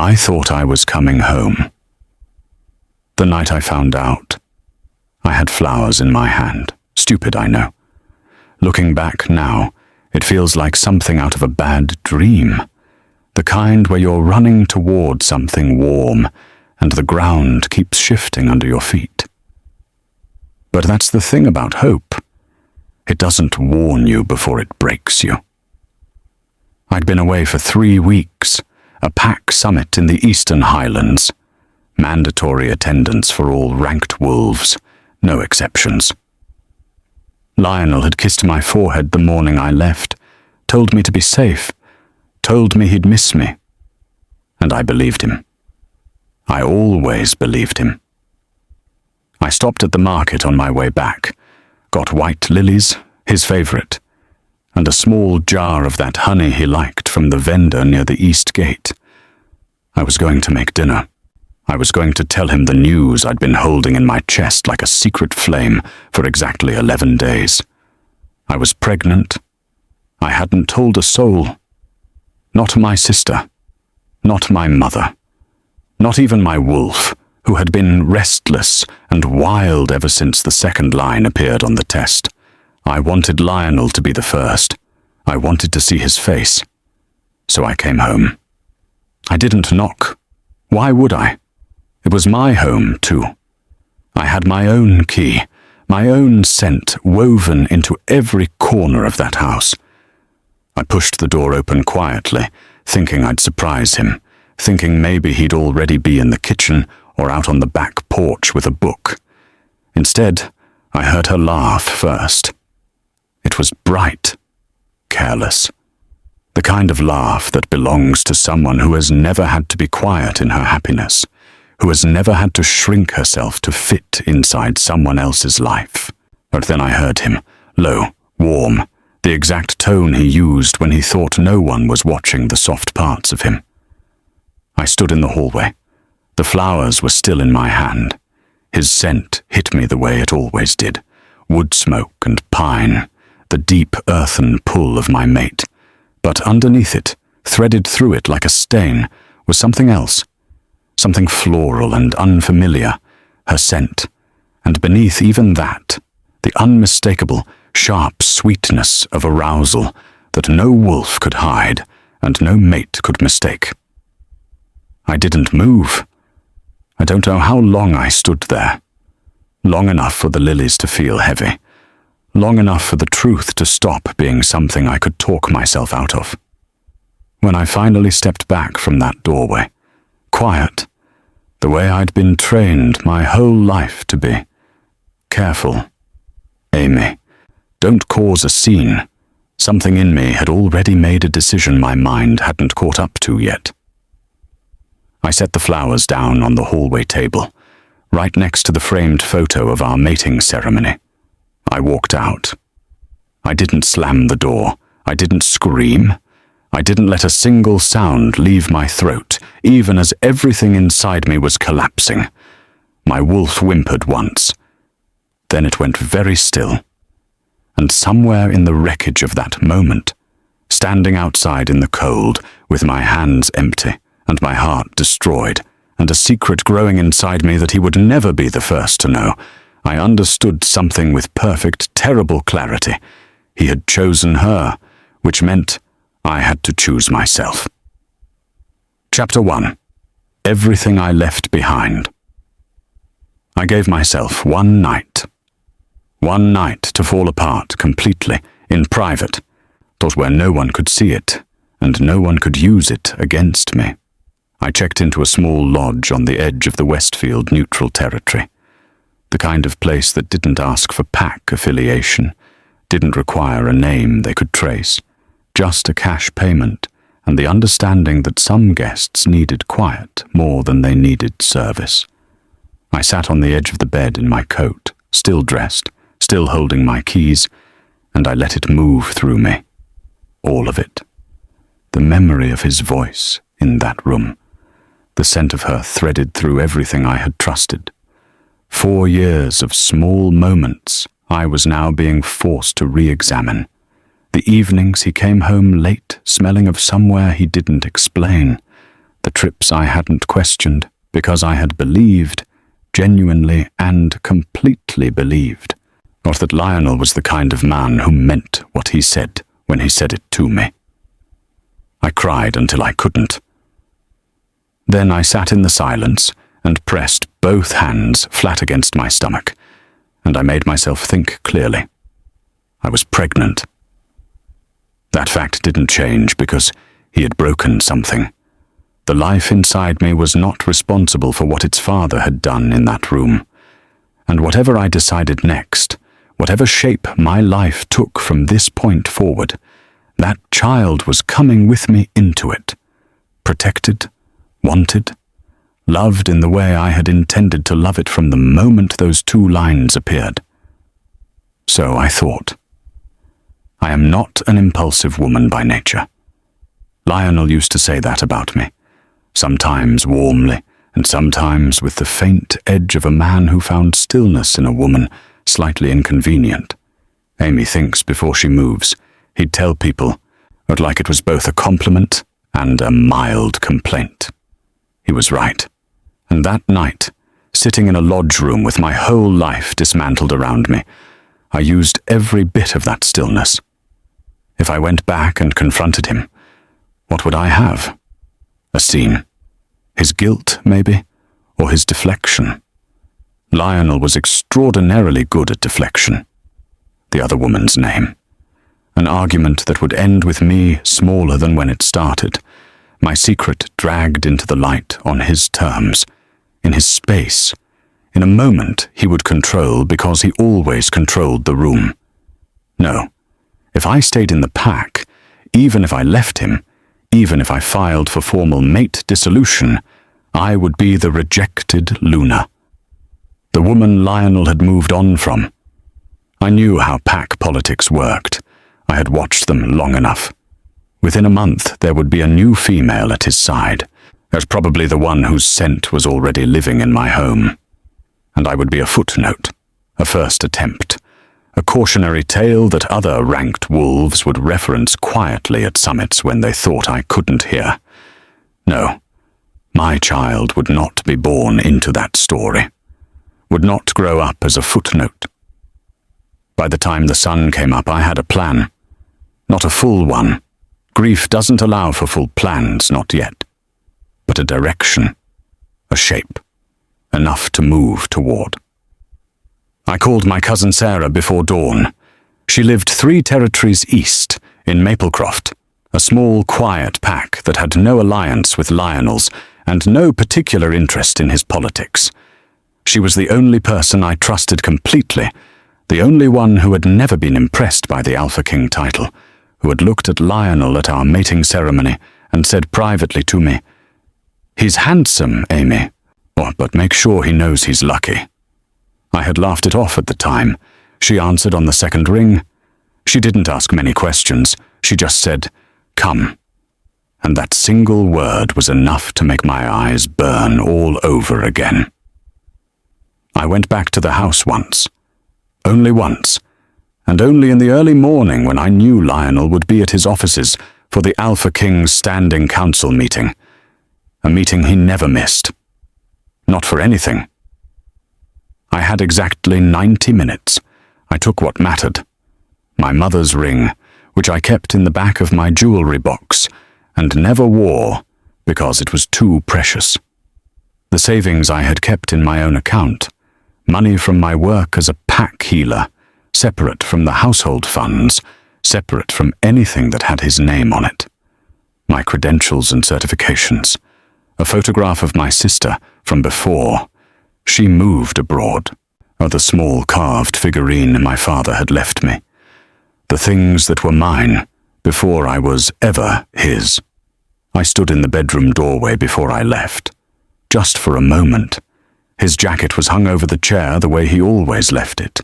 I thought I was coming home. The night I found out, I had flowers in my hand. Stupid, I know. Looking back now, it feels like something out of a bad dream. The kind where you're running toward something warm and the ground keeps shifting under your feet. But that's the thing about hope. It doesn't warn you before it breaks you. I'd been away for 3 weeks, a pack summit in the Eastern Highlands. Mandatory attendance for all ranked wolves, no exceptions. Lionel had kissed my forehead the morning I left, told me to be safe, told me he'd miss me. And I believed him. I always believed him. I stopped at the market on my way back, got white lilies, his favourite, and a small jar of that honey he liked from the vendor near the east gate. I was going to make dinner. I was going to tell him the news I'd been holding in my chest like a secret flame for exactly 11 days. I was pregnant. I hadn't told a soul. Not my sister. Not my mother. Not even my wolf, who had been restless and wild ever since the second line appeared on the test. I wanted Lionel to be the first. I wanted to see his face. So I came home. I didn't knock. Why would I? It was my home, too. I had my own key, my own scent woven into every corner of that house. I pushed the door open quietly, thinking I'd surprise him, thinking maybe he'd already be in the kitchen or out on the back porch with a book. Instead, I heard her laugh first. It was bright, careless, the kind of laugh that belongs to someone who has never had to be quiet in her happiness, who has never had to shrink herself to fit inside someone else's life. But then I heard him, low, warm, the exact tone he used when he thought no one was watching the soft parts of him. I stood in the hallway. The flowers were still in my hand. His scent hit me the way it always did. Wood smoke and pine, the deep earthen pull of my mate. But underneath it, threaded through it like a stain, was something else. Something floral and unfamiliar, her scent. And beneath even that, the unmistakable, sharp sweetness of arousal that no wolf could hide and no mate could mistake. I didn't move. I don't know how long I stood there. Long enough for the lilies to feel heavy. Long enough for the truth to stop being something I could talk myself out of. When I finally stepped back from that doorway, quiet, the way I'd been trained my whole life to be. Careful. Amy, don't cause a scene. Something in me had already made a decision my mind hadn't caught up to yet. I set the flowers down on the hallway table, right next to the framed photo of our mating ceremony. I walked out. I didn't slam the door. I didn't scream. I didn't let a single sound leave my throat, even as everything inside me was collapsing. My wolf whimpered once. Then it went very still. And somewhere in the wreckage of that moment, standing outside in the cold, with my hands empty and my heart destroyed, and a secret growing inside me that he would never be the first to know, I understood something with perfect, terrible clarity. He had chosen her, which meant I had to choose myself. Chapter 1. Everything I left behind. I gave myself one night. One night to fall apart completely, in private, thought where no one could see it, and no one could use it against me. I checked into a small lodge on the edge of the Westfield neutral territory. The kind of place that didn't ask for pack affiliation, didn't require a name they could trace, just a cash payment and the understanding that some guests needed quiet more than they needed service. I sat on the edge of the bed in my coat, still dressed, still holding my keys, and I let it move through me. All of it. The memory of his voice in that room. The scent of her threaded through everything I had trusted. 4 years of small moments I was now being forced to re-examine. The evenings he came home late, smelling of somewhere he didn't explain. the trips I hadn't questioned, because I had believed, genuinely and completely believed. Not that Lionel was the kind of man who meant what he said when he said it to me. I cried until I couldn't. Then I sat in the silence and pressed both hands flat against my stomach, and I made myself think clearly. I was pregnant. That fact didn't change because he had broken something. The life inside me was not responsible for what its father had done in that room. And whatever I decided next, whatever shape my life took from this point forward, that child was coming with me into it. Protected, wanted, loved in the way I had intended to love it from the moment those two lines appeared. So I thought. I am not an impulsive woman by nature. Lionel used to say that about me, sometimes warmly, and sometimes with the faint edge of a man who found stillness in a woman slightly inconvenient. Amy thinks before she moves, he'd tell people, but like it was both a compliment and a mild complaint. He was right. And that night, sitting in a lodge room with my whole life dismantled around me, I used every bit of that stillness. If I went back and confronted him, what would I have? A scene. His guilt, maybe, or his deflection. Lionel was extraordinarily good at deflection. The other woman's name. An argument that would end with me smaller than when it started. My secret dragged into the light on his terms, in his space, in a moment he would control because he always controlled the room. No, if I stayed in the pack, even if I left him, even if I filed for formal mate dissolution, I would be the rejected Luna. The woman Lionel had moved on from. I knew how pack politics worked. I had watched them long enough. Within a month there would be a new female at his side, as probably the one whose scent was already living in my home. And I would be a footnote, a first attempt, a cautionary tale that other ranked wolves would reference quietly at summits when they thought I couldn't hear. No, my child would not be born into that story, would not grow up as a footnote. By the time the sun came up, I had a plan. Not a full one. Grief doesn't allow for full plans, not yet. But a direction, a shape, enough to move toward. I called my cousin Sarah before dawn. She lived 3 territories east, in Maplecroft, a small, quiet pack that had no alliance with Lionel's and no particular interest in his politics. She was the only person I trusted completely, the only one who had never been impressed by the Alpha King title, who had looked at Lionel at our mating ceremony and said privately to me, "He's handsome, Amy, but make sure he knows he's lucky." I had laughed it off at the time. She answered on the second ring. She didn't ask many questions. She just said, "Come." And that single word was enough to make my eyes burn all over again. I went back to the house once. Only once. And only in the early morning when I knew Lionel would be at his offices for the Alpha King's Standing Council meeting. A meeting he never missed. Not for anything. I had exactly 90 minutes. I took what mattered. My mother's ring, which I kept in the back of my jewelry box, and never wore because it was too precious. The savings I had kept in my own account, money from my work as a pack healer, separate from the household funds, separate from anything that had his name on it. My credentials and certifications, a photograph of my sister from before. She moved abroad, or the small carved figurine my father had left me. The things that were mine before I was ever his. I stood in the bedroom doorway before I left, just for a moment. His jacket was hung over the chair the way he always left it.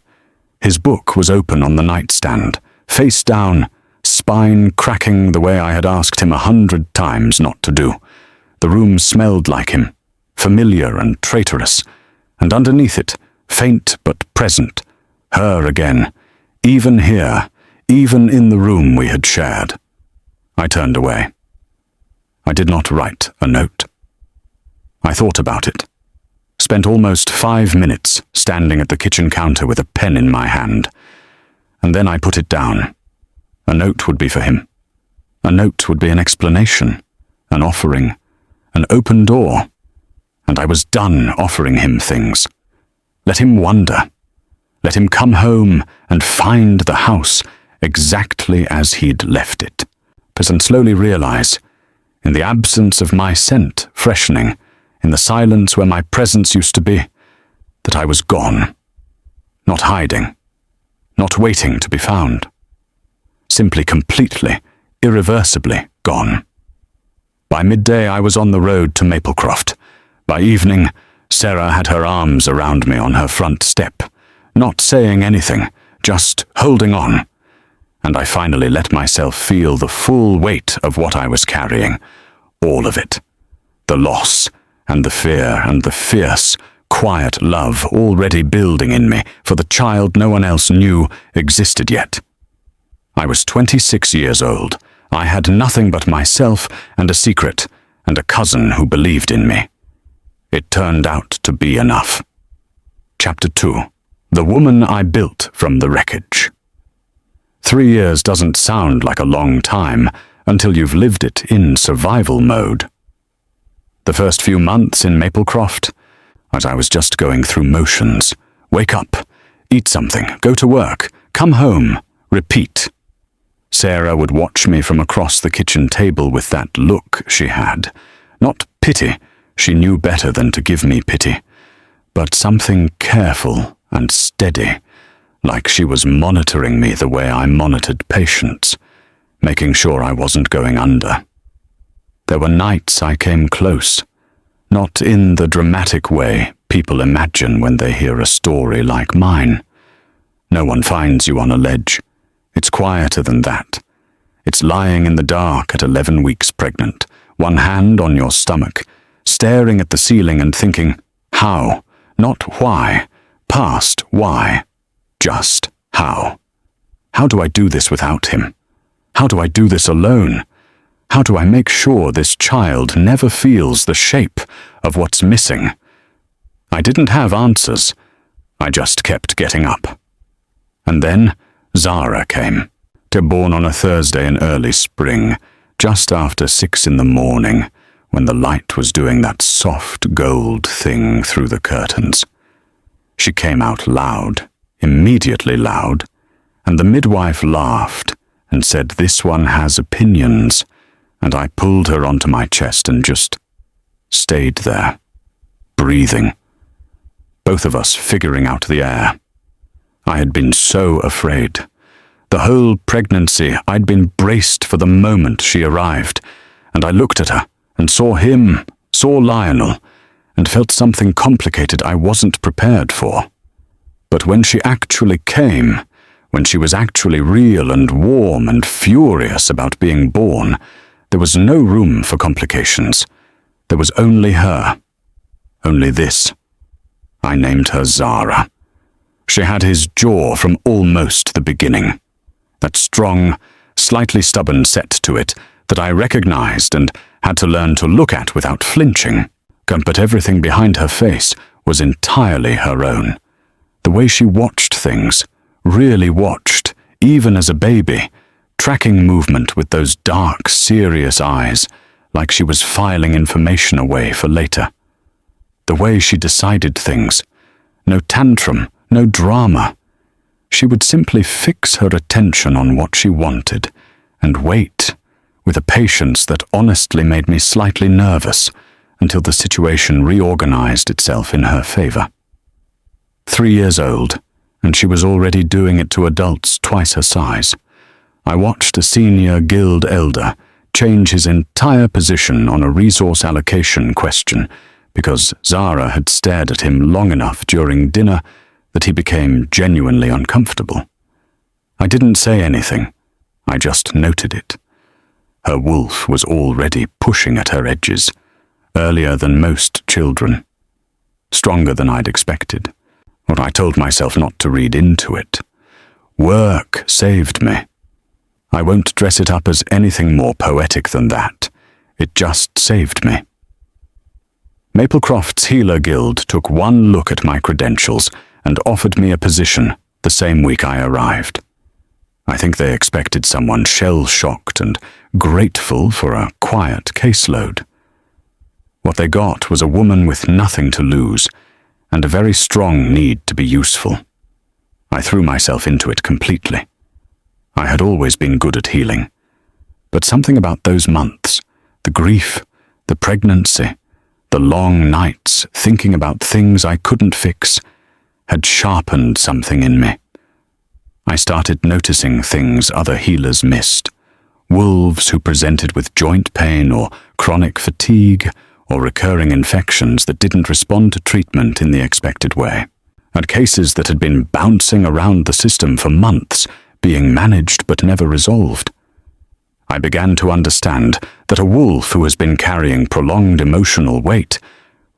His book was open on the nightstand, face down, spine cracking the way I had asked him 100 times not to do. The room smelled like him, familiar and traitorous, and underneath it, faint but present, her again, even here, even in the room we had shared. I turned away. I did not write a note. I thought about it. Spent almost 5 minutes standing at the kitchen counter with a pen in my hand. And then I put it down. A note would be for him. A note would be an explanation, an offering, an open door. And I was done offering him things. Let him wonder. Let him come home and find the house exactly as he'd left it. And slowly realize, in the absence of my scent freshening, in the silence where my presence used to be, that I was gone. Not hiding. Not waiting to be found. Simply completely, irreversibly gone. By midday I was on the road to Maplecroft. By evening, Sarah had her arms around me on her front step, not saying anything, just holding on. And I finally let myself feel the full weight of what I was carrying. All of it. The loss, and the fear, and the fierce, quiet love already building in me for the child no one else knew existed yet. I was 26 years old. I had nothing but myself and a secret, and a cousin who believed in me. It turned out to be enough. Chapter 2. The Woman I Built from the Wreckage. 3 years doesn't sound like a long time until you've lived it in survival mode. The first few months in Maplecroft, as I was just going through motions. Wake up, eat something, go to work, come home, repeat. Sarah would watch me from across the kitchen table with that look she had. Not pity, she knew better than to give me pity, but something careful and steady, like she was monitoring me the way I monitored patients, making sure I wasn't going under. There were nights I came close, not in the dramatic way people imagine when they hear a story like mine. No one finds you on a ledge. It's quieter than that. It's lying in the dark at 11 weeks pregnant, one hand on your stomach, staring at the ceiling and thinking, how, not why, past why, just how. How do I do this without him? How do I do this alone? How do I make sure this child never feels the shape of what's missing? I didn't have answers. I just kept getting up. And then Zara came. They were born on a Thursday in early spring, just after 6 in the morning, when the light was doing that soft gold thing through the curtains. She came out loud, immediately loud, and the midwife laughed and said, "This one has opinions," and I pulled her onto my chest and just stayed there, breathing, both of us figuring out the air. I had been so afraid. The whole pregnancy I'd been braced for the moment she arrived, and I looked at her and saw him, saw Lionel, and felt something complicated I wasn't prepared for. But when she actually came, when she was actually real and warm and furious about being born, there was no room for complications. There was only her. Only this. I named her Zara. She had his jaw from almost the beginning. That strong, slightly stubborn set to it that I recognized and had to learn to look at without flinching. But everything behind her face was entirely her own. The way she watched things, really watched, even as a baby, tracking movement with those dark, serious eyes, like she was filing information away for later. The way she decided things, no tantrum, no drama. She would simply fix her attention on what she wanted and wait, with a patience that honestly made me slightly nervous until the situation reorganized itself in her favor. 3 years old, and she was already doing it to adults twice her size. I watched a senior guild elder change his entire position on a resource allocation question because Zara had stared at him long enough during dinner that he became genuinely uncomfortable. I didn't say anything. I just noted it. Her wolf was already pushing at her edges, earlier than most children. Stronger than I'd expected. But I told myself not to read into it. Work saved me. I won't dress it up as anything more poetic than that. It just saved me. Maplecroft's Healer Guild took one look at my credentials and offered me a position the same week I arrived. I think they expected someone shell-shocked and grateful for a quiet caseload. What they got was a woman with nothing to lose and a very strong need to be useful. I threw myself into it completely. I had always been good at healing, but something about those months, the grief, the pregnancy, the long nights thinking about things I couldn't fix, had sharpened something in me. I started noticing things other healers missed. Wolves who presented with joint pain or chronic fatigue or recurring infections that didn't respond to treatment in the expected way. And cases that had been bouncing around the system for months, being managed but never resolved. I began to understand that a wolf who has been carrying prolonged emotional weight,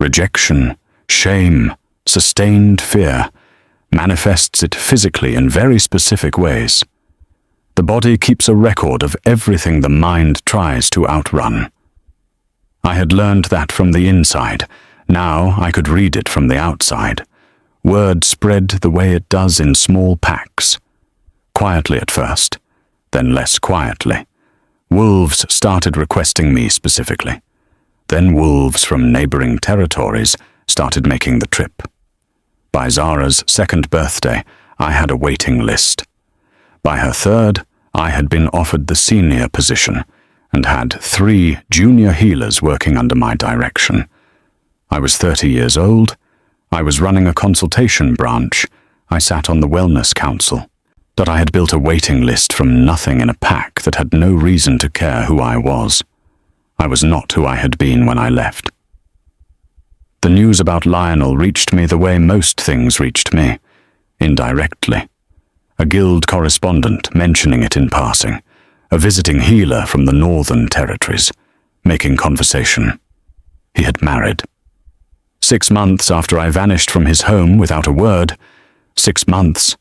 rejection, shame, sustained fear, manifests it physically in very specific ways. The body keeps a record of everything the mind tries to outrun. I had learned that from the inside. Now I could read it from the outside. Word spread the way it does in small packs. Quietly at first, then less quietly. Wolves started requesting me specifically. Then wolves from neighboring territories started making the trip. By Zara's second birthday, I had a waiting list. By her third, I had been offered the senior position and had 3 junior healers working under my direction. I was 30 years old. I was running a consultation branch. I sat on the wellness council. But I had built a waiting list from nothing in a pack that had no reason to care who I was. I was not who I had been when I left. The news about Lionel reached me the way most things reached me, indirectly. A guild correspondent mentioning it in passing, a visiting healer from the northern territories, making conversation. He had married. 6 months after I vanished from his home without a word, 6 months,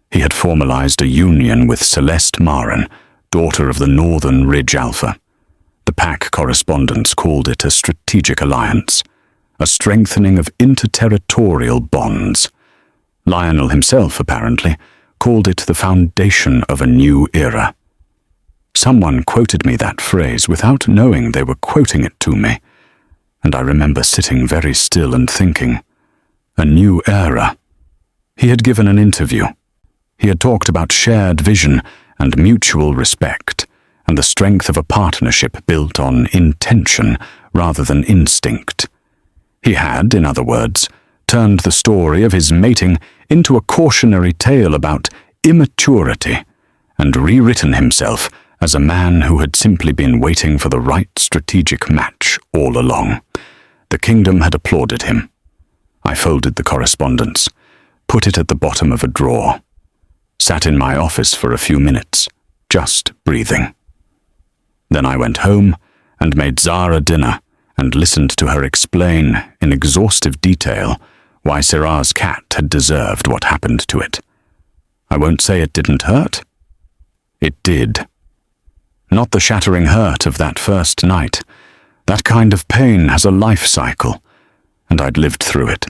he had formalized a union with Celeste Marin, daughter of the Northern Ridge Alpha. The pack correspondents called it a strategic alliance, a strengthening of interterritorial bonds. Lionel himself, apparently, called it the foundation of a new era. Someone quoted me that phrase without knowing they were quoting it to me, and I remember sitting very still and thinking, a new era. He had given an interview. He had talked about shared vision and mutual respect, and the strength of a partnership built on intention rather than instinct. He had, in other words, turned the story of his mating into a cautionary tale about immaturity, and rewritten himself as a man who had simply been waiting for the right strategic match all along. The kingdom had applauded him. I folded the correspondence, put it at the bottom of a drawer, sat in my office for a few minutes, just breathing. Then I went home and made Zara dinner and listened to her explain in exhaustive detail why Syrah's cat had deserved what happened to it. I won't say it didn't hurt. It did. Not the shattering hurt of that first night. That kind of pain has a life cycle, and I'd lived through it.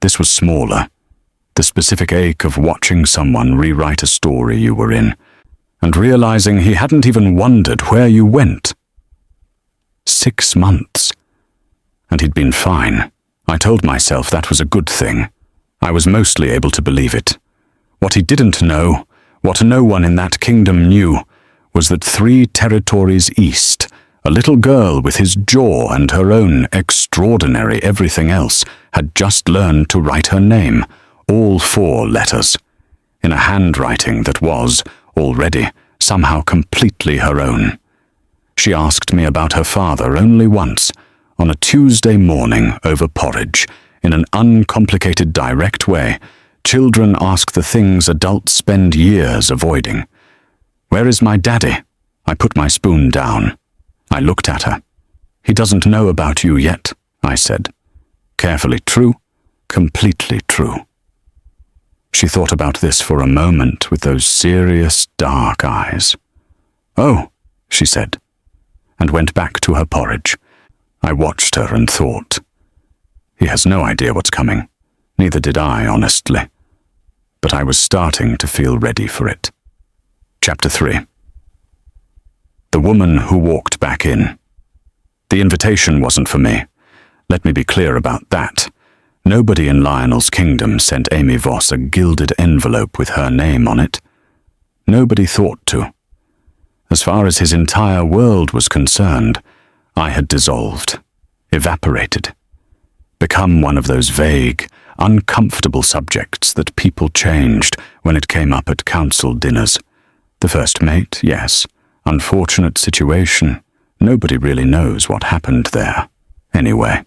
This was smaller. The specific ache of watching someone rewrite a story you were in, and realizing he hadn't even wondered where you went. 6 months. And he'd been fine. I told myself that was a good thing. I was mostly able to believe it. What he didn't know, what no one in that kingdom knew, was that 3 territories east, a little girl with his jaw and her own extraordinary everything else, had just learned to write her name, all 4 letters, in a handwriting that was, already, somehow completely her own. She asked me about her father only once, on a Tuesday morning over porridge, in an uncomplicated, direct way. Children ask the things adults spend years avoiding. Where is my daddy? I put my spoon down. I looked at her. He doesn't know about you yet, I said. Carefully true, completely true. She thought about this for a moment with those serious, dark eyes. Oh, she said, and went back to her porridge. I watched her and thought, he has no idea what's coming. Neither did I, honestly. But I was starting to feel ready for it. Chapter 3. The woman who walked back in. The invitation wasn't for me. Let me be clear about that. Nobody in Lionel's kingdom sent Amy Voss a gilded envelope with her name on it. Nobody thought to. As far as his entire world was concerned, I had dissolved, evaporated, become one of those vague, uncomfortable subjects that people changed when it came up at council dinners. The first mate, yes. Unfortunate situation. Nobody really knows what happened there. Anyway.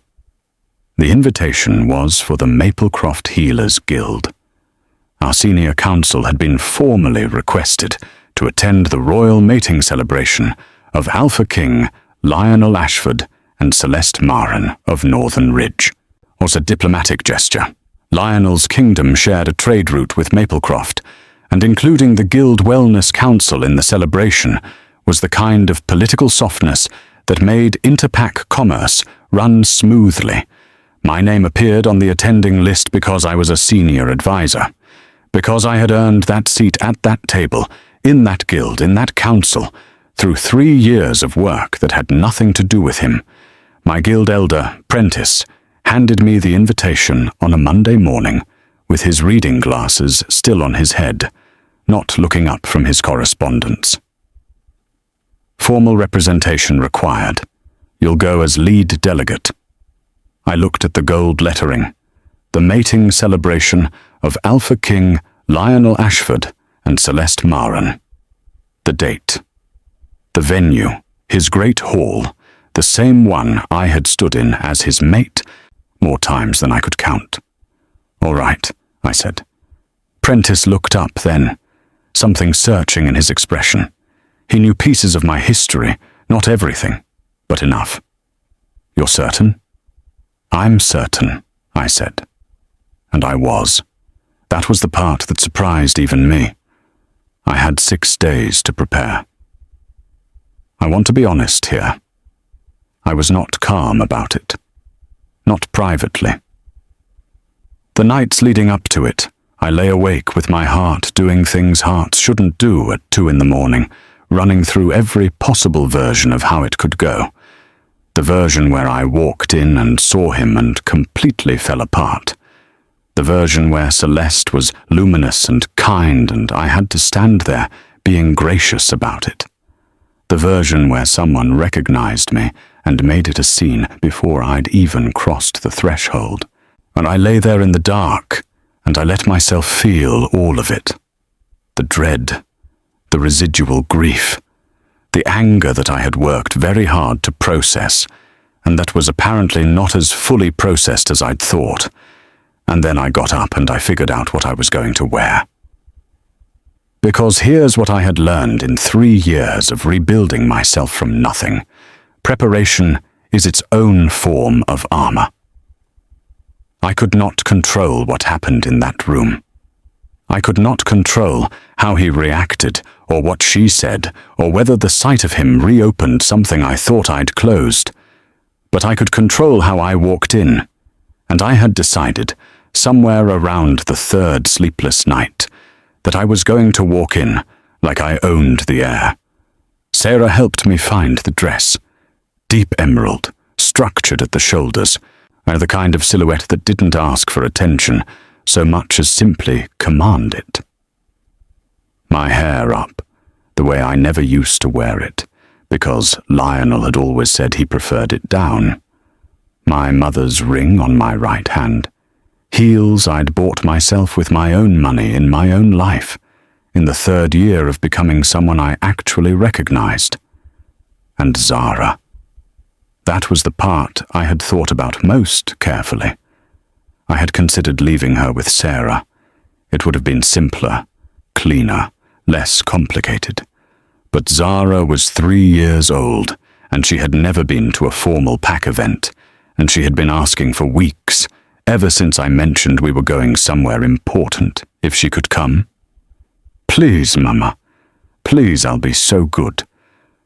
The invitation was for the Maplecroft Healers Guild. Our senior council had been formally requested to attend the royal mating celebration of Alpha King Lionel Ashford and Celeste Marin of Northern Ridge. It was a diplomatic gesture. Lionel's kingdom shared a trade route with Maplecroft, and including the Guild Wellness Council in the celebration was the kind of political softness that made interpack commerce run smoothly. My name appeared on the attending list because I was a senior advisor, because I had earned that seat at that table, in that guild, in that council, through 3 years of work that had nothing to do with him. My guild elder, Prentice, handed me the invitation on a Monday morning, with his reading glasses still on his head, not looking up from his correspondence. Formal representation required. You'll go as lead delegate. I looked at the gold lettering. The mating celebration of Alpha King Lionel Ashford and Celeste Marin. The date. The venue, his great hall, the same one I had stood in as his mate, more times than I could count. All right, I said. Prentice looked up then, something searching in his expression. He knew pieces of my history, not everything, but enough. You're certain? I'm certain, I said. And I was. That was the part that surprised even me. I had 6 days to prepare. I want to be honest here. I was not calm about it. Not privately. The nights leading up to it, I lay awake with my heart doing things hearts shouldn't do at 2 a.m, running through every possible version of how it could go. The version where I walked in and saw him and completely fell apart. The version where Celeste was luminous and kind and I had to stand there being gracious about it. The version where someone recognized me and made it a scene before I'd even crossed the threshold. And I lay there in the dark, and I let myself feel all of it. The dread, the residual grief, the anger that I had worked very hard to process, and that was apparently not as fully processed as I'd thought. And then I got up and I figured out what I was going to wear. Because here's what I had learned in 3 years of rebuilding myself from nothing. Preparation is its own form of armor. I could not control what happened in that room. I could not control how he reacted, or what she said, or whether the sight of him reopened something I thought I'd closed. But I could control how I walked in, and I had decided, somewhere around the 3rd sleepless night, that I was going to walk in like I owned the air. Sarah helped me find the dress. Deep emerald, structured at the shoulders, and the kind of silhouette that didn't ask for attention so much as simply command it. My hair up, the way I never used to wear it, because Lionel had always said he preferred it down. My mother's ring on my right hand. Heels I'd bought myself with my own money in my own life, in the 3rd year of becoming someone I actually recognized. And Zara. That was the part I had thought about most carefully. I had considered leaving her with Sarah. It would have been simpler, cleaner, less complicated. But Zara was 3 years old, and she had never been to a formal pack event, and she had been asking for weeks, ever since I mentioned we were going somewhere important, if she could come. Please, Mama. Please, I'll be so good.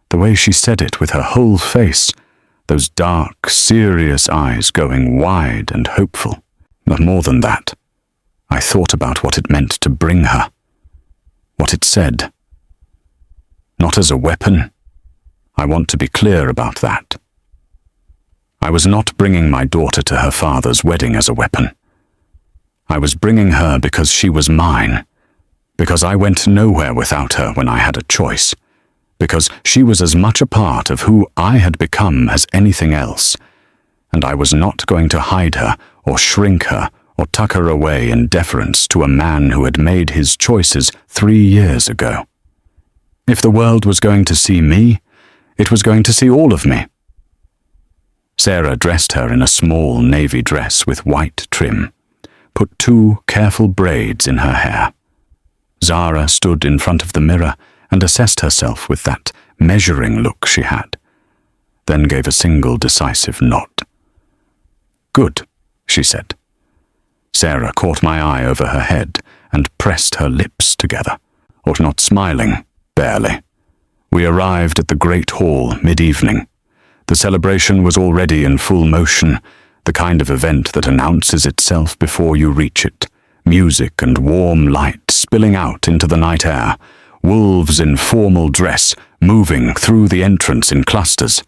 The way she said it with her whole face, those dark, serious eyes going wide and hopeful. But more than that, I thought about what it meant to bring her, what it said. Not as a weapon. I want to be clear about that. I was not bringing my daughter to her father's wedding as a weapon. I was bringing her because she was mine, because I went nowhere without her when I had a choice, because she was as much a part of who I had become as anything else, and I was not going to hide her or shrink her or tuck her away in deference to a man who had made his choices 3 years ago. If the world was going to see me, it was going to see all of me. Sarah dressed her in a small navy dress with white trim, put 2 careful braids in her hair. Zara stood in front of the mirror and assessed herself with that measuring look she had, then gave a single decisive nod. "Good," she said. Sarah caught my eye over her head and pressed her lips together, or not smiling, barely. We arrived at the great hall mid-evening. The celebration was already in full motion, the kind of event that announces itself before you reach it. Music and warm light spilling out into the night air, wolves in formal dress moving through the entrance in clusters,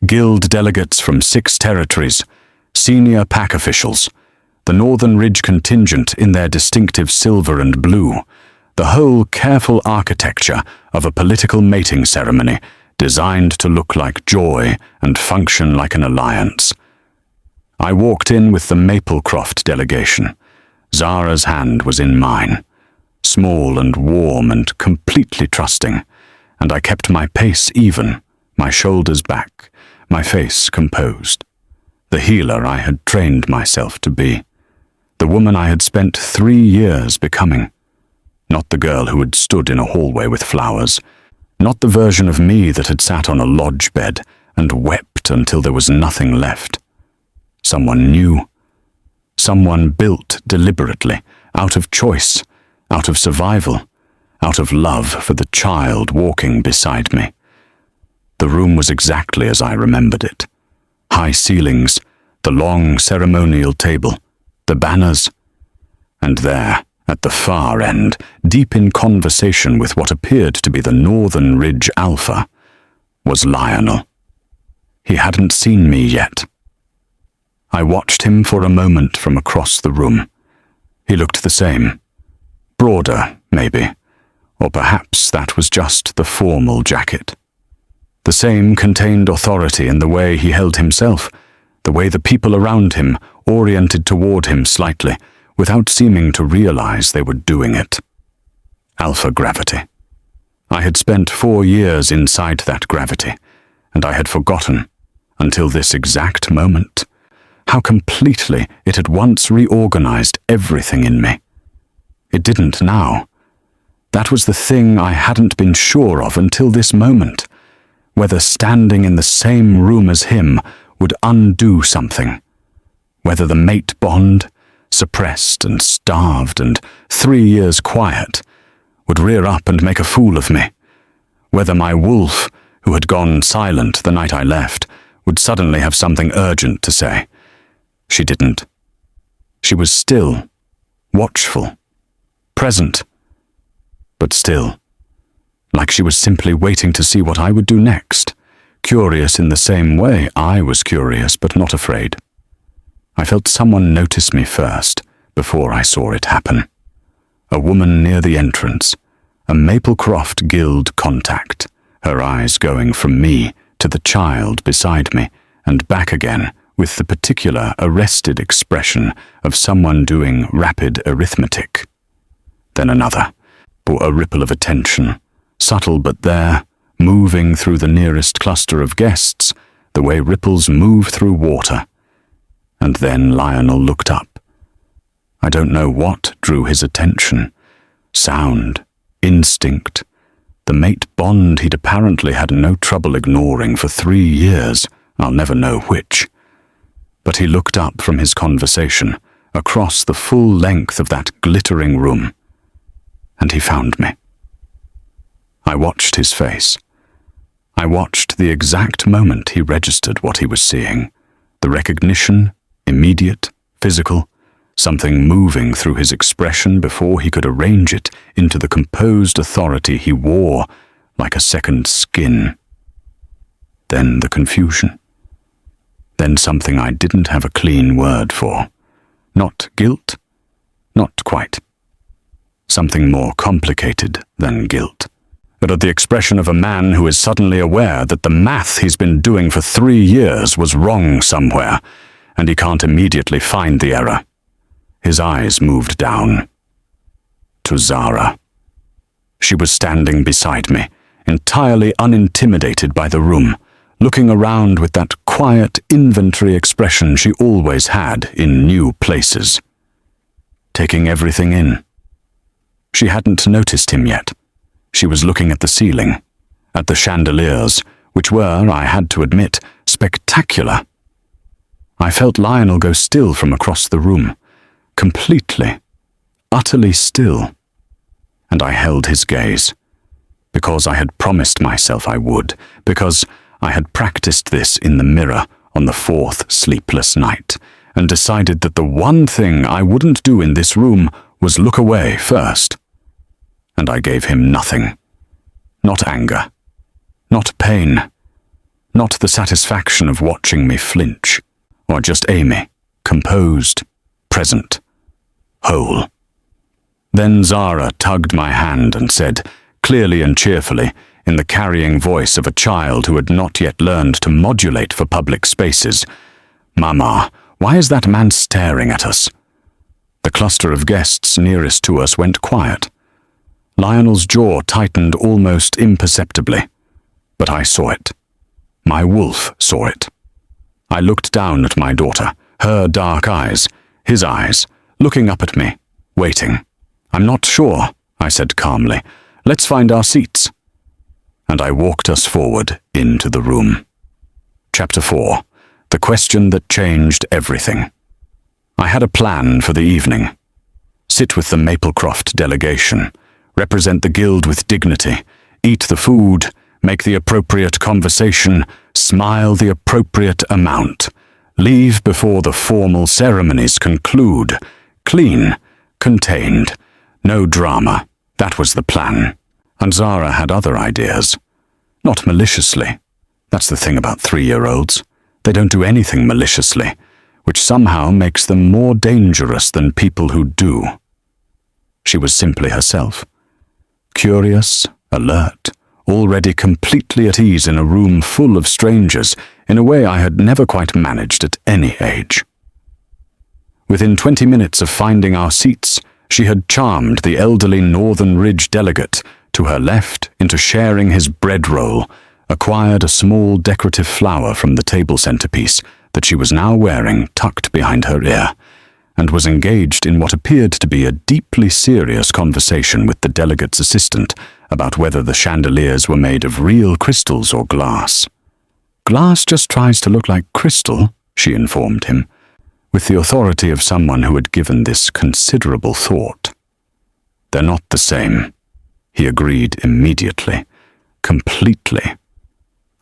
guild delegates from 6 territories, senior pack officials, the Northern Ridge contingent in their distinctive silver and blue, the whole careful architecture of a political mating ceremony designed to look like joy and function like an alliance. I walked in with the Maplecroft delegation. Zara's hand was in mine, small and warm and completely trusting, and I kept my pace even, my shoulders back, my face composed. The healer I had trained myself to be, the woman I had spent 3 years becoming, not the girl who had stood in a hallway with flowers, not the version of me that had sat on a lodge bed and wept until there was nothing left. Someone new, someone built deliberately, out of choice, out of survival, out of love for the child walking beside me. The room was exactly as I remembered it. High ceilings, the long ceremonial table, the banners, and there, at the far end, deep in conversation with what appeared to be the Northern Ridge Alpha, was Lionel. He hadn't seen me yet. I watched him for a moment from across the room. He looked the same. Broader, maybe, or perhaps that was just the formal jacket. The same contained authority in the way he held himself, the way the people around him oriented toward him slightly, without seeming to realize they were doing it. Alpha gravity. I had spent 4 years inside that gravity, and I had forgotten, until this exact moment, how completely it had once reorganized everything in me. It didn't now. That was the thing I hadn't been sure of until this moment, whether standing in the same room as him would undo something, whether the mate bond, suppressed and starved and 3 years quiet, would rear up and make a fool of me, whether my wolf, who had gone silent the night I left, would suddenly have something urgent to say. She didn't. She was still, watchful, present, but still, like she was simply waiting to see what I would do next, curious in the same way I was curious but not afraid. I felt someone notice me first, before I saw it happen. A woman near the entrance, a Maplecroft Guild contact, her eyes going from me to the child beside me and back again with the particular arrested expression of someone doing rapid arithmetic. Then another, a ripple of attention, subtle but there, moving through the nearest cluster of guests, the way ripples move through water. And then Lionel looked up. I don't know what drew his attention. Sound, instinct, the mate bond he'd apparently had no trouble ignoring for 3 years, I'll never know which. But he looked up from his conversation, across the full length of that glittering room, and he found me. I watched his face. I watched the exact moment he registered what he was seeing. The recognition, immediate, physical, something moving through his expression before he could arrange it into the composed authority he wore like a second skin. Then the confusion. Then something I didn't have a clean word for. Not guilt, not quite. Something more complicated than guilt. But at the expression of a man who is suddenly aware that the math he's been doing for 3 years was wrong somewhere, and he can't immediately find the error. His eyes moved down. To Zara. She was standing beside me, entirely unintimidated by the room, looking around with that quiet inventory expression she always had in new places. Taking everything in. She hadn't noticed him yet. She was looking at the ceiling, at the chandeliers, which were, I had to admit, spectacular. I felt Lionel go still from across the room, completely, utterly still. And I held his gaze, because I had promised myself I would, because I had practiced this in the mirror on the 4th sleepless night, and decided that the one thing I wouldn't do in this room was look away first. And I gave him nothing. Not anger. Not pain. Not the satisfaction of watching me flinch. Or just Amy, composed, present, whole. Then Zara tugged my hand and said, clearly and cheerfully, in the carrying voice of a child who had not yet learned to modulate for public spaces, "Mama, why is that man staring at us?" The cluster of guests nearest to us went quiet. Lionel's jaw tightened almost imperceptibly, but I saw it. My wolf saw it. I looked down at my daughter, her dark eyes, his eyes, looking up at me, waiting. "I'm not sure," I said calmly. "Let's find our seats." And I walked us forward into the room. Chapter 4. The question that changed everything. I had a plan for the evening. Sit with the Maplecroft delegation, represent the guild with dignity, eat the food, make the appropriate conversation, smile the appropriate amount, leave before the formal ceremonies conclude, clean, contained, no drama. That was the plan. And Zara had other ideas. Not maliciously. That's the thing about 3-year-olds. They don't do anything maliciously, which somehow makes them more dangerous than people who do. She was simply herself. Curious, alert, already completely at ease in a room full of strangers in a way I had never quite managed at any age. Within 20 minutes of finding our seats, she had charmed the elderly Northern Ridge delegate to her left into sharing his bread roll, acquired a small decorative flower from the table centerpiece that she was now wearing tucked behind her ear, and was engaged in what appeared to be a deeply serious conversation with the delegate's assistant about whether the chandeliers were made of real crystals or glass. "Glass just tries to look like crystal," she informed him, with the authority of someone who had given this considerable thought. "They're not the same," he agreed immediately, completely.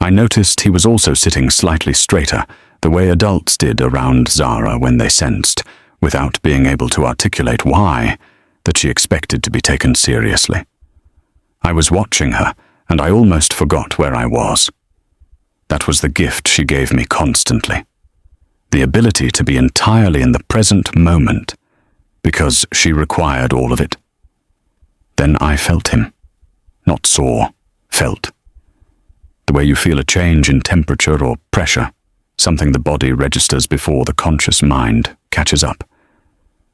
I noticed he was also sitting slightly straighter, the way adults did around Zara when they sensed, without being able to articulate why, that she expected to be taken seriously. I was watching her, and I almost forgot where I was. That was the gift she gave me constantly. The ability to be entirely in the present moment, because she required all of it. Then I felt him. Not saw, felt. The way you feel a change in temperature or pressure, something the body registers before the conscious mind catches up.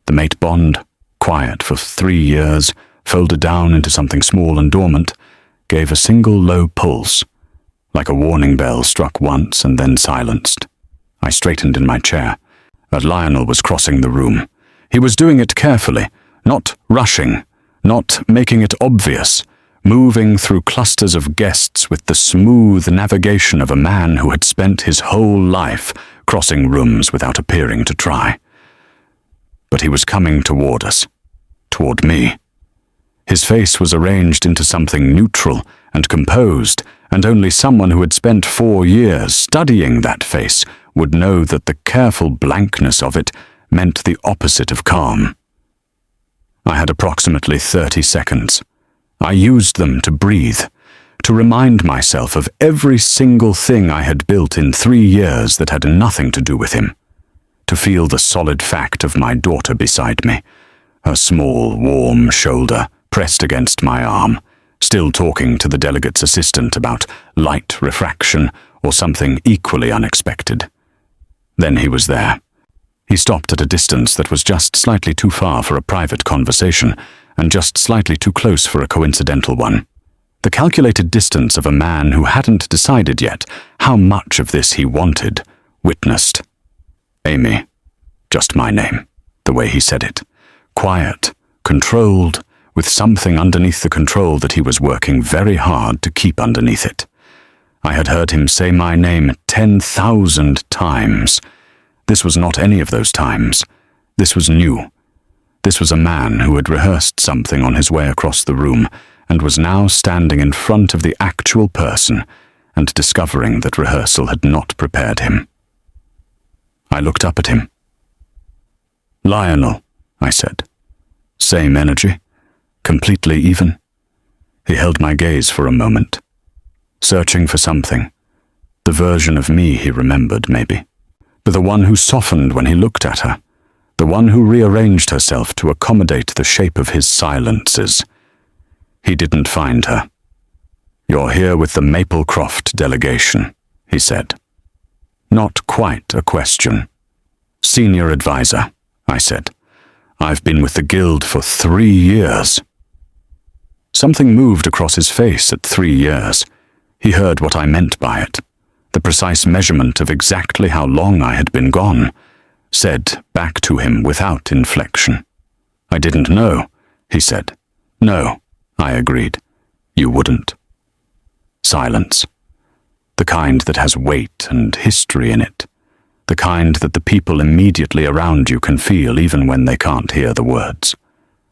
The mate bond, quiet for 3 years, folded down into something small and dormant, gave a single low pulse, like a warning bell struck once and then silenced. I straightened in my chair, but Lionel was crossing the room. He was doing it carefully, not rushing, not making it obvious, moving through clusters of guests with the smooth navigation of a man who had spent his whole life crossing rooms without appearing to try. But he was coming toward us, toward me. His face was arranged into something neutral and composed, and only someone who had spent 4 years studying that face would know that the careful blankness of it meant the opposite of calm. I had approximately 30 seconds. I used them to breathe, to remind myself of every single thing I had built in 3 years that had nothing to do with him, to feel the solid fact of my daughter beside me, her small, warm shoulder pressed against my arm, still talking to the delegate's assistant about light refraction or something equally unexpected. Then he was there. He stopped at a distance that was just slightly too far for a private conversation and just slightly too close for a coincidental one. The calculated distance of a man who hadn't decided yet how much of this he wanted, witnessed. Amy. Just my name, the way he said it. Quiet, controlled, with something underneath the control that he was working very hard to keep underneath it. I had heard him say my name 10,000 times. This was not any of those times. This was new. This was a man who had rehearsed something on his way across the room and was now standing in front of the actual person and discovering that rehearsal had not prepared him. I looked up at him. "Lionel," I said. Same energy, completely even. He held my gaze for a moment, searching for something, the version of me he remembered, maybe, but the one who softened when he looked at her, the one who rearranged herself to accommodate the shape of his silences. He didn't find her. "You're here with the Maplecroft delegation," he said. Not quite a question. "Senior advisor," I said. "I've been with the guild for 3 years." Something moved across his face at 3 years. He heard what I meant by it, the precise measurement of exactly how long I had been gone, said back to him without inflection. "I didn't know," he said. "No," I agreed. "You wouldn't." Silence. The kind that has weight and history in it. The kind that the people immediately around you can feel even when they can't hear the words.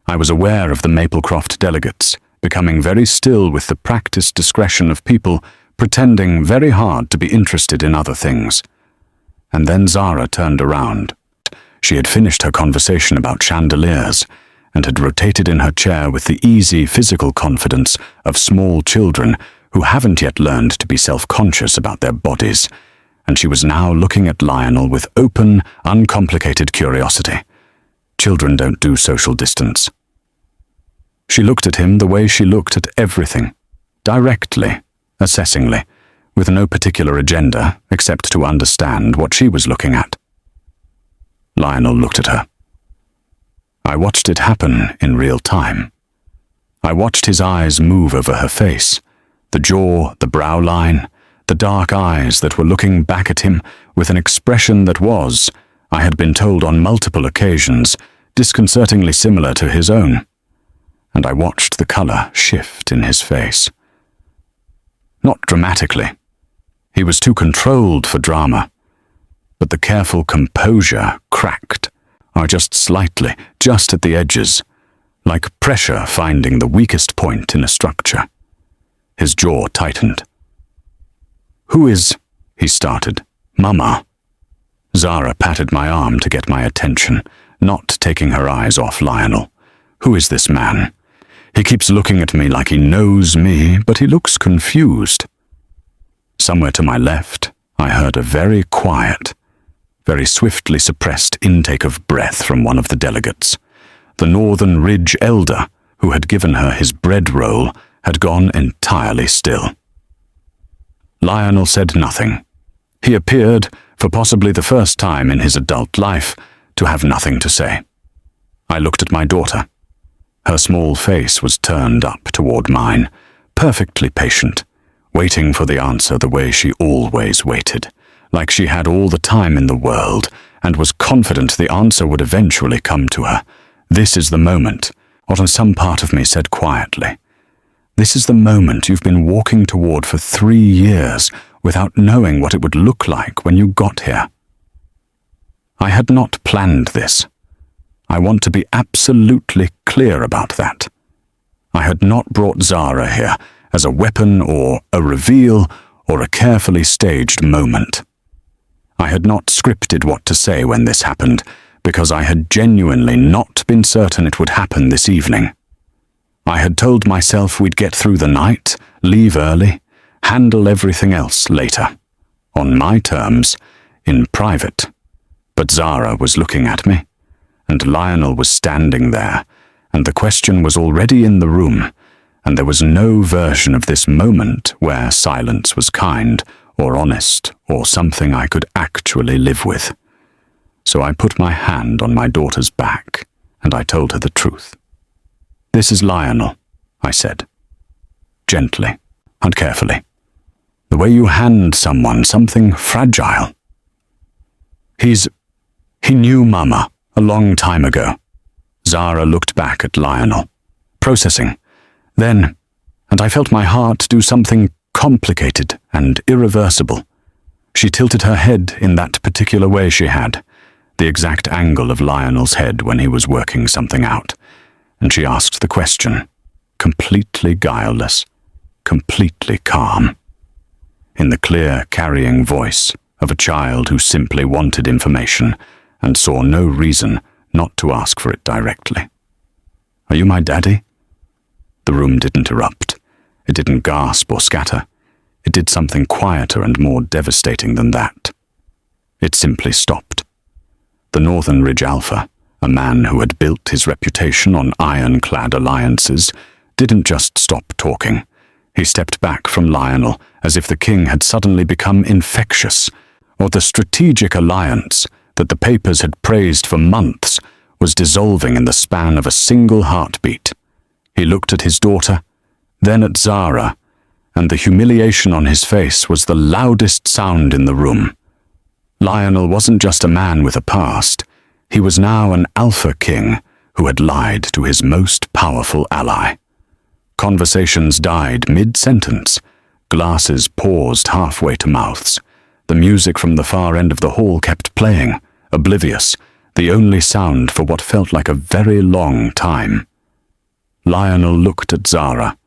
I was aware of the Maplecroft delegates, becoming very still with the practiced discretion of people pretending very hard to be interested in other things. And then Zara turned around. She had finished her conversation about chandeliers and had rotated in her chair with the easy physical confidence of small children who haven't yet learned to be self-conscious about their bodies, and she was now looking at Lionel with open, uncomplicated curiosity. Children don't do social distance. She looked at him the way she looked at everything, directly, assessingly, with no particular agenda except to understand what she was looking at. Lionel looked at her. I watched it happen in real time. I watched his eyes move over her face, the jaw, the brow line, the dark eyes that were looking back at him with an expression that was, I had been told on multiple occasions, disconcertingly similar to his own. And I watched the color shift in his face. Not dramatically. He was too controlled for drama. But the careful composure cracked, or just slightly, just at the edges, like pressure finding the weakest point in a structure. His jaw tightened. "Who is—" he started. "Mama." Zara patted my arm to get my attention, not taking her eyes off Lionel. "Who is this man? He keeps looking at me like he knows me, but he looks confused." Somewhere to my left, I heard a very quiet, very swiftly suppressed intake of breath from one of the delegates. The Northern Ridge elder, who had given her his bread roll, had gone entirely still. Lionel said nothing. He appeared, for possibly the first time in his adult life, to have nothing to say. I looked at my daughter. Her small face was turned up toward mine, perfectly patient, waiting for the answer the way she always waited, like she had all the time in the world and was confident the answer would eventually come to her. "This is the moment," what some part of me said quietly. "This is the moment you've been walking toward for 3 years without knowing what it would look like when you got here." I had not planned this. I want to be absolutely clear about that. I had not brought Zara here, as a weapon or a reveal or a carefully staged moment. I had not scripted what to say when this happened, because I had genuinely not been certain it would happen this evening. I had told myself we'd get through the night, leave early, handle everything else later, on my terms, in private. But Zara was looking at me, and Lionel was standing there, and the question was already in the room, and there was no version of this moment where silence was kind or honest or something I could actually live with. So I put my hand on my daughter's back, and I told her the truth. "This is Lionel," I said, gently and carefully. "The way you hand someone something fragile. He knew Mama a long time ago." Zara looked back at Lionel, processing. Then, and I felt my heart do something complicated and irreversible. She tilted her head in that particular way she had, the exact angle of Lionel's head when he was working something out, and she asked the question, completely guileless, completely calm, in the clear, carrying voice of a child who simply wanted information and saw no reason not to ask for it directly. "Are you my daddy?" The room didn't erupt. It didn't gasp or scatter. It did something quieter and more devastating than that. It simply stopped. The Northern Ridge Alpha, a man who had built his reputation on ironclad alliances, didn't just stop talking. He stepped back from Lionel as if the king had suddenly become infectious, or the strategic alliance that the papers had praised for months was dissolving in the span of a single heartbeat. He looked at his daughter, then at Zara, and the humiliation on his face was the loudest sound in the room. Lionel wasn't just a man with a past. He was now an alpha king who had lied to his most powerful ally. Conversations died mid-sentence. Glasses paused halfway to mouths. The music from the far end of the hall kept playing, oblivious, the only sound for what felt like a very long time. Lionel looked at Zara.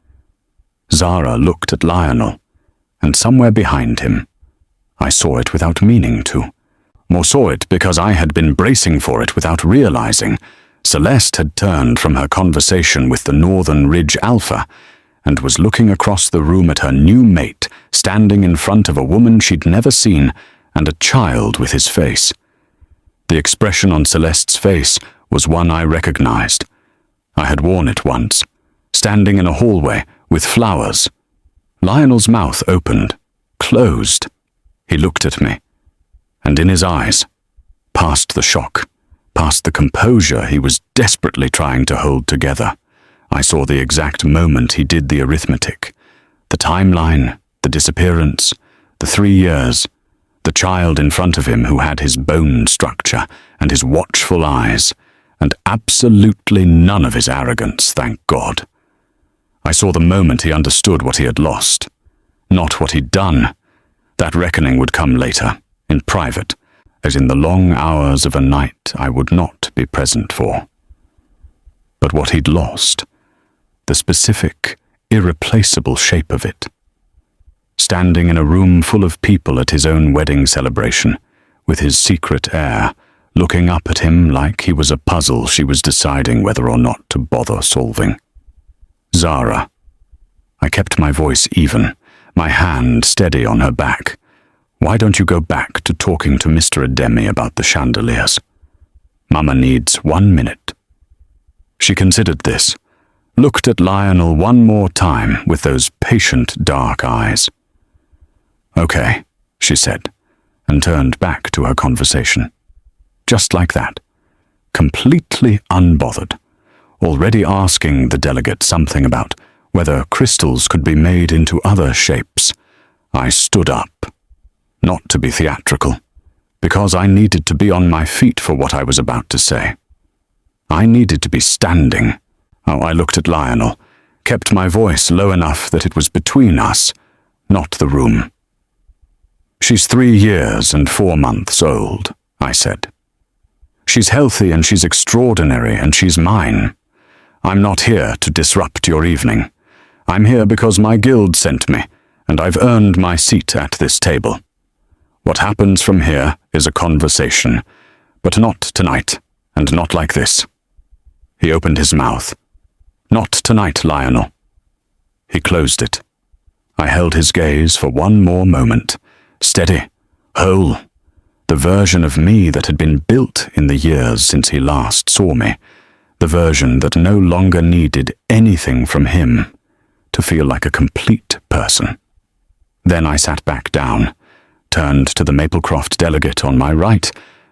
Zara looked at Lionel, and somewhere behind him, I saw it without meaning to. More saw it because I had been bracing for it without realizing. Celeste had turned from her conversation with the Northern Ridge Alpha and was looking across the room at her new mate, standing in front of a woman she'd never seen and a child with his face. The expression on Celeste's face was one I recognized. I had worn it once, standing in a hallway with flowers. Lionel's mouth opened, closed. He looked at me, and in his eyes, past the shock, past the composure he was desperately trying to hold together, I saw the exact moment he did the arithmetic, the timeline, the disappearance, the 3 years, the child in front of him who had his bone structure and his watchful eyes, and absolutely none of his arrogance, thank God. I saw the moment he understood what he had lost, not what he'd done. That reckoning would come later, in private, as in the long hours of a night I would not be present for. But what he'd lost, the specific, irreplaceable shape of it. Standing in a room full of people at his own wedding celebration, with his secret heir, looking up at him like he was a puzzle she was deciding whether or not to bother solving. Zara. I kept my voice even, my hand steady on her back. Why don't you go back to talking to Mr. Ademi about the chandeliers? Mama needs 1 minute. She considered this, looked at Lionel one more time with those patient dark eyes. "Okay," she said, and turned back to her conversation. Just like that, completely unbothered, already asking the delegate something about whether crystals could be made into other shapes. I stood up, not to be theatrical, because I needed to be on my feet for what I was about to say. I needed to be standing. I looked at Lionel, kept my voice low enough that it was between us, not the room. "She's 3 years and 4 months old," I said. "She's healthy and she's extraordinary and she's mine. I'm not here to disrupt your evening. I'm here because my guild sent me, and I've earned my seat at this table. What happens from here is a conversation, but not tonight, and not like this." He opened his mouth. "Not tonight, Lionel." He closed it. I held his gaze for one more moment, steady, whole, the version of me that had been built in the years since he last saw me, the version that no longer needed anything from him to feel like a complete person. Then I sat back down, turned to the Maplecroft delegate on my right,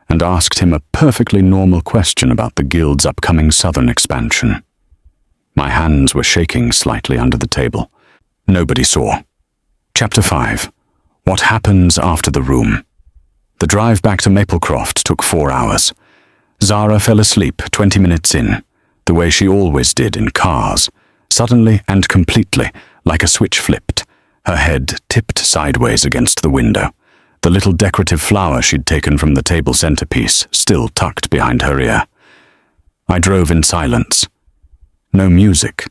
and asked him a perfectly normal question about the guild's upcoming southern expansion. My hands were shaking slightly under the table. Nobody saw. Chapter 5. What happens after the room? The drive back to Maplecroft took 4 hours. Zara fell asleep 20 minutes in, the way she always did in cars, suddenly and completely, like a switch flipped, her head tipped sideways against the window, the little decorative flower she'd taken from the table centerpiece still tucked behind her ear. I drove in silence. No music,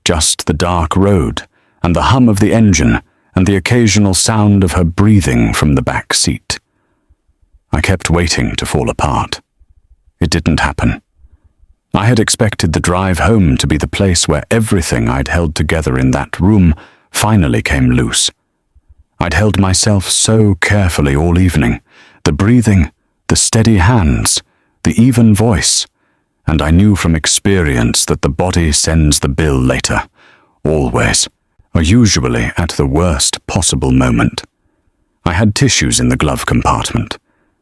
just the dark road and the hum of the engine and the occasional sound of her breathing from the back seat. I kept waiting to fall apart. It didn't happen. I had expected the drive home to be the place where everything I'd held together in that room finally came loose. I'd held myself so carefully all evening, the breathing, the steady hands, the even voice, and I knew from experience that the body sends the bill later, always, or usually at the worst possible moment. I had tissues in the glove compartment.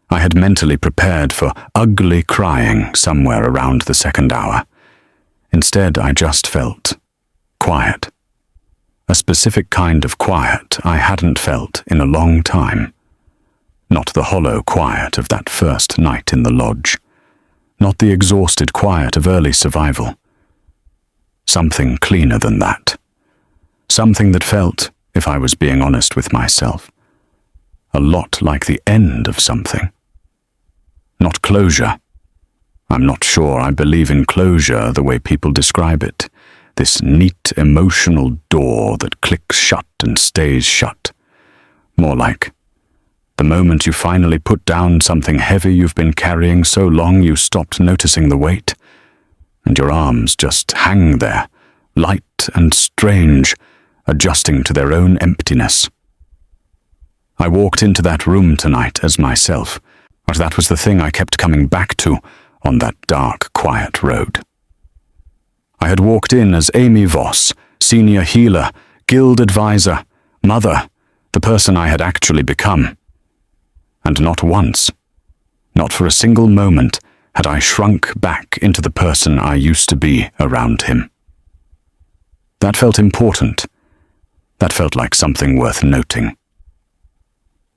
I had mentally prepared for ugly crying somewhere around the second hour. Instead, I just felt quiet. A specific kind of quiet I hadn't felt in a long time. Not the hollow quiet of that first night in the lodge. Not the exhausted quiet of early survival. Something cleaner than that. Something that felt, if I was being honest with myself, a lot like the end of something. Not closure. I'm not sure I believe in closure the way people describe it. This neat emotional door that clicks shut and stays shut. More like the moment you finally put down something heavy you've been carrying so long you stopped noticing the weight, and your arms just hang there, light and strange, adjusting to their own emptiness. I walked into that room tonight as myself, but that was the thing I kept coming back to on that dark, quiet road. I had walked in as Amy Voss, senior healer, guild advisor, mother, the person I had actually become. And not once, not for a single moment, had I shrunk back into the person I used to be around him. That felt important. That felt like something worth noting.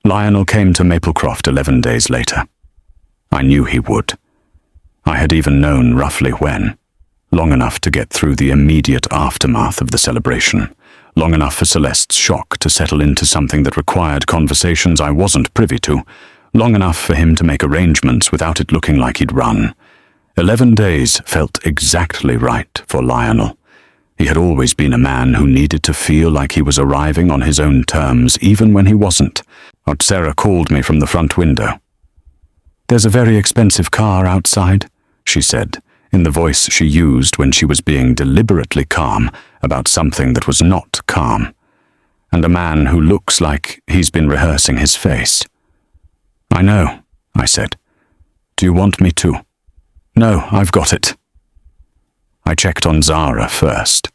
Lionel came to Maplecroft 11 days later. I knew he would. I had even known roughly when. Long enough to get through the immediate aftermath of the celebration. Long enough for Celeste's shock to settle into something that required conversations I wasn't privy to. Long enough for him to make arrangements without it looking like he'd run. 11 days felt exactly right for Lionel. He had always been a man who needed to feel like he was arriving on his own terms, even when he wasn't. Sarah called me from the front window. "There's a very expensive car outside," she said, in the voice she used when she was being deliberately calm about something that was not calm, and a man who looks like he's been rehearsing his face. "I know," I said. "Do you want me to?" "No, I've got it." I checked on Zara first.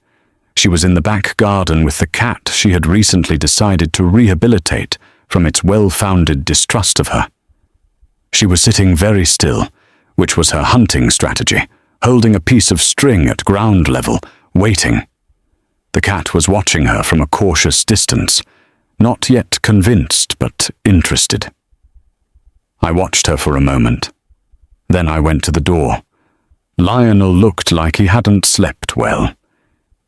She was in the back garden with the cat she had recently decided to rehabilitate from its well-founded distrust of her. She was sitting very still, which was her hunting strategy, holding a piece of string at ground level, waiting. The cat was watching her from a cautious distance, not yet convinced but interested. I watched her for a moment. Then I went to the door. Lionel looked like he hadn't slept well.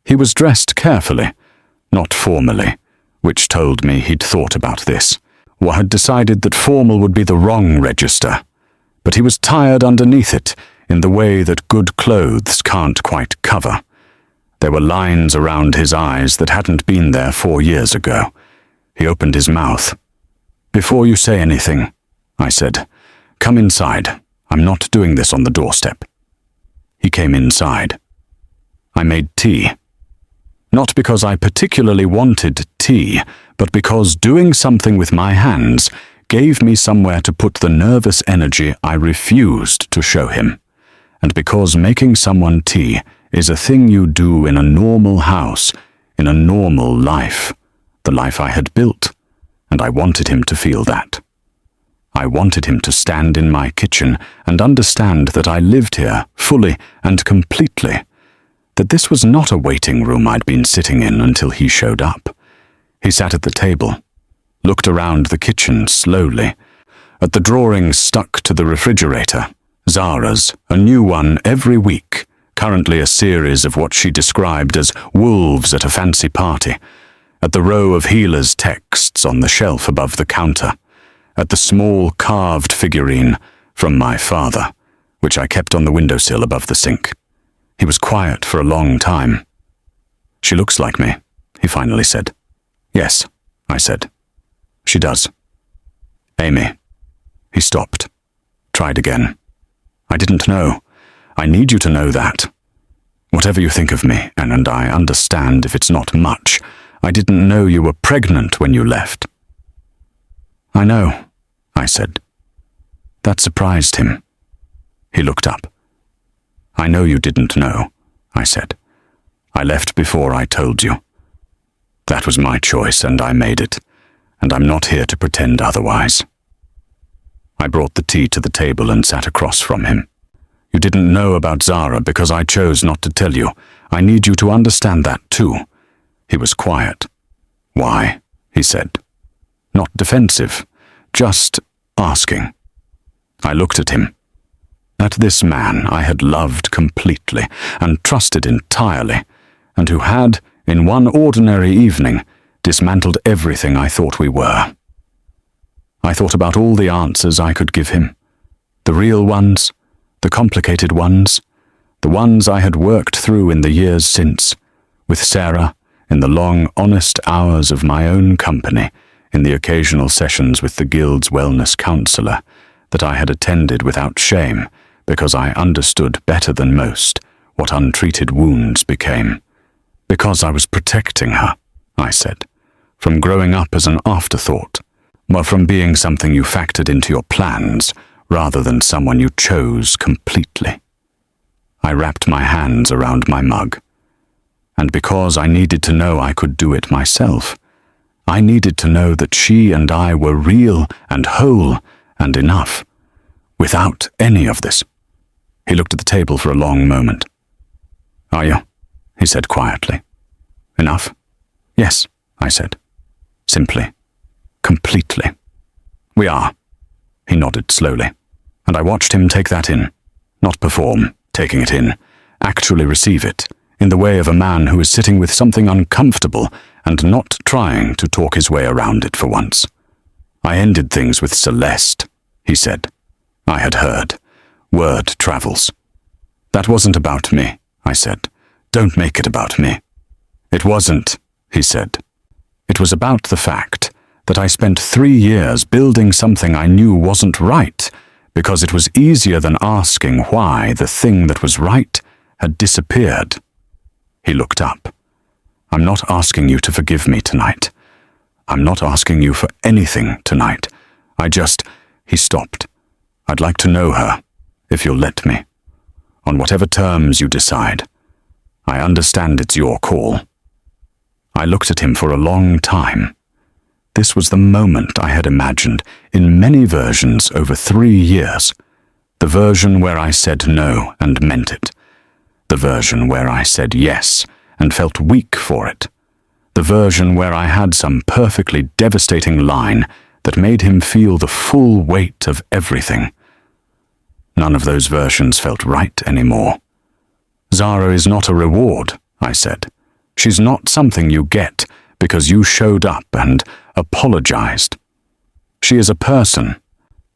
He was dressed carefully, not formally, which told me he'd thought about this, or had decided that formal would be the wrong register. But he was tired underneath it, in the way that good clothes can't quite cover. There were lines around his eyes that hadn't been there 4 years ago. He opened his mouth. "Before you say anything," I said, "come inside. I'm not doing this on the doorstep." He came inside. I made tea. Not because I particularly wanted tea, but because doing something with my hands gave me somewhere to put the nervous energy I refused to show him, and because making someone tea is a thing you do in a normal house, in a normal life, the life I had built, and I wanted him to feel that. I wanted him to stand in my kitchen and understand that I lived here fully and completely, that this was not a waiting room I'd been sitting in until he showed up. He sat at the table, looked around the kitchen slowly, at the drawings stuck to the refrigerator, Zara's, a new one every week, currently a series of what she described as wolves at a fancy party, at the row of healer's texts on the shelf above the counter, at the small carved figurine from my father, which I kept on the windowsill above the sink. He was quiet for a long time. "She looks like me," he finally said. "Yes," I said. "She does." "Amy." He stopped. Tried again. "I didn't know. I need you to know that. Whatever you think of me, and I understand if it's not much, I didn't know you were pregnant when you left." "I know," I said. That surprised him. He looked up. "I know you didn't know," I said. "I left before I told you. That was my choice and I made it, and I'm not here to pretend otherwise." I brought the tea to the table and sat across from him. "You didn't know about Zara because I chose not to tell you. I need you to understand that too." He was quiet. "Why?" he said. Not defensive, just asking. I looked at him. At this man I had loved completely and trusted entirely, and who had, in one ordinary evening, dismantled everything I thought we were. I thought about all the answers I could give him, the real ones, the complicated ones, the ones I had worked through in the years since, with Sarah, in the long, honest hours of my own company, in the occasional sessions with the Guild's wellness counselor that I had attended without shame, because I understood better than most what untreated wounds became. Because I was protecting her, I said, from growing up as an afterthought, or from being something you factored into your plans rather than someone you chose completely. I wrapped my hands around my mug, and because I needed to know I could do it myself, I needed to know that she and I were real and whole and enough, without any of this. He looked at the table for a long moment. "Are you?" he said quietly. "Enough?" "Yes," I said. Simply. Completely. "We are." He nodded slowly, and I watched him take that in. Not perform, taking it in. Actually receive it, in the way of a man who is sitting with something uncomfortable and not trying to talk his way around it for once. "I ended things with Celeste," he said. I had heard. Word travels. "That wasn't about me," I said. "Don't make it about me." "It wasn't," he said. "It was about the fact that I spent 3 years building something I knew wasn't right, because it was easier than asking why the thing that was right had disappeared." He looked up. "I'm not asking you to forgive me tonight. I'm not asking you for anything tonight. He stopped. "I'd like to know her, if you'll let me. On whatever terms you decide. I understand it's your call." I looked at him for a long time. This was the moment I had imagined in many versions over 3 years. The version where I said no and meant it. The version where I said yes and felt weak for it. The version where I had some perfectly devastating line that made him feel the full weight of everything. None of those versions felt right anymore. "Zara is not a reward," I said. "She's not something you get because you showed up and apologized. She is a person,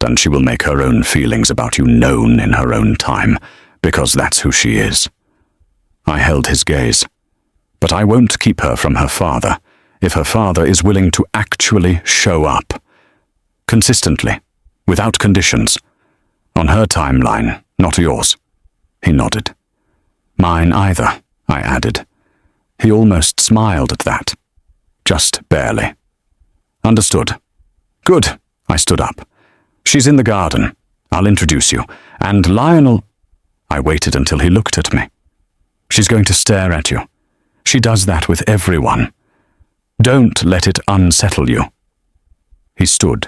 and she will make her own feelings about you known in her own time, because that's who she is." I held his gaze. But I won't keep her from her father, if her father is willing to actually show up. Consistently, without conditions. On her timeline, not yours. He nodded. Mine either, I added. He almost smiled at that. Just barely. Understood. Good, I stood up. She's in the garden. I'll introduce you. And Lionel... I waited until he looked at me. She's going to stare at you. She does that with everyone. Don't let it unsettle you. He stood.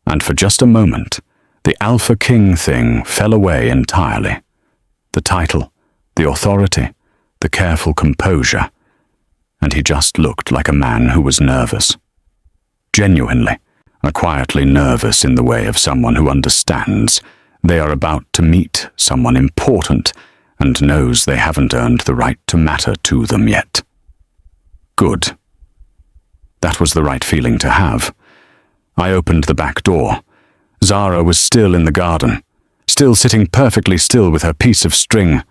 And for just a moment, the Alpha King thing fell away entirely. The title, the authority, the careful composure. And he just looked like a man who was nervous. Genuinely, quietly nervous in the way of someone who understands they are about to meet someone important and knows they haven't earned the right to matter to them yet. Good. That was the right feeling to have. I opened the back door. Zara was still in the garden, still sitting perfectly still with her piece of string.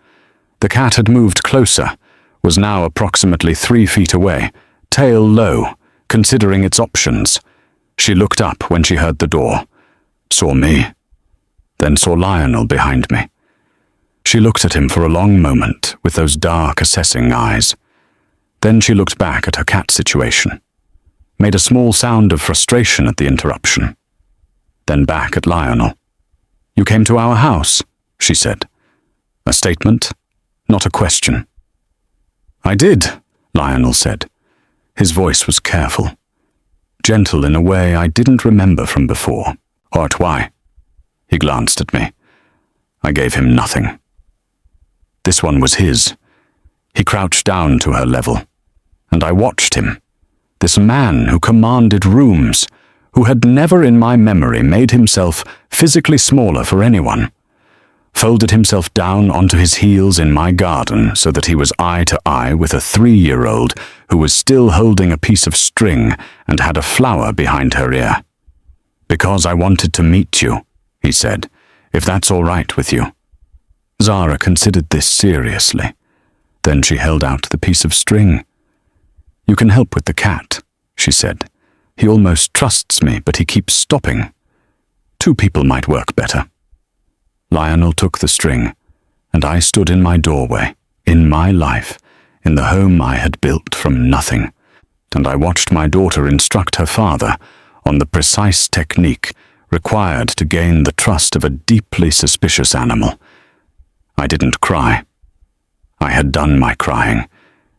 The cat had moved closer, was now approximately 3 feet away, tail low, considering its options. She looked up when she heard the door, saw me, then saw Lionel behind me. She looked at him for a long moment with those dark, assessing eyes. Then she looked back at her cat situation, made a small sound of frustration at the interruption. Then back at Lionel. You came to our house, she said. A statement, not a question. I did, Lionel said. His voice was careful, gentle in a way I didn't remember from before. What, why? He glanced at me. I gave him nothing. This one was his. He crouched down to her level, and I watched him. This man who commanded rooms, who had never in my memory made himself physically smaller for anyone, folded himself down onto his heels in my garden so that he was eye to eye with a 3-year-old who was still holding a piece of string and had a flower behind her ear. Because I wanted to meet you, he said, if that's all right with you. Zara considered this seriously. Then she held out the piece of string. You can help with the cat, she said. He almost trusts me, but he keeps stopping. 2 people might work better. Lionel took the string, and I stood in my doorway, in my life, in the home I had built from nothing, and I watched my daughter instruct her father on the precise technique required to gain the trust of a deeply suspicious animal. I didn't cry. I had done my crying,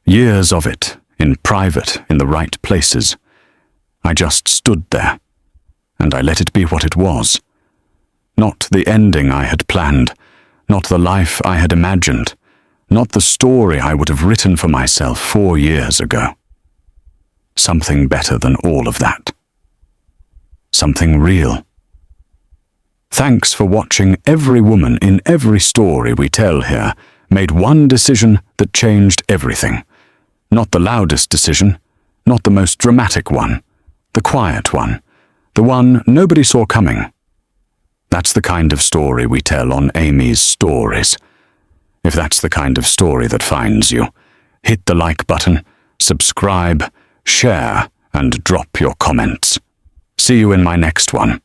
years of it, in private, in the right places. I just stood there, and I let it be what it was. Not the ending I had planned, not the life I had imagined, not the story I would have written for myself 4 years ago. Something better than all of that. Something real. Thanks for watching. Every woman in every story we tell here made one decision that changed everything. Not the loudest decision, not the most dramatic one, the quiet one, the one nobody saw coming. That's the kind of story we tell on Amy's Stories. If that's the kind of story that finds you, hit the like button, subscribe, share, and drop your comments. See you in my next one.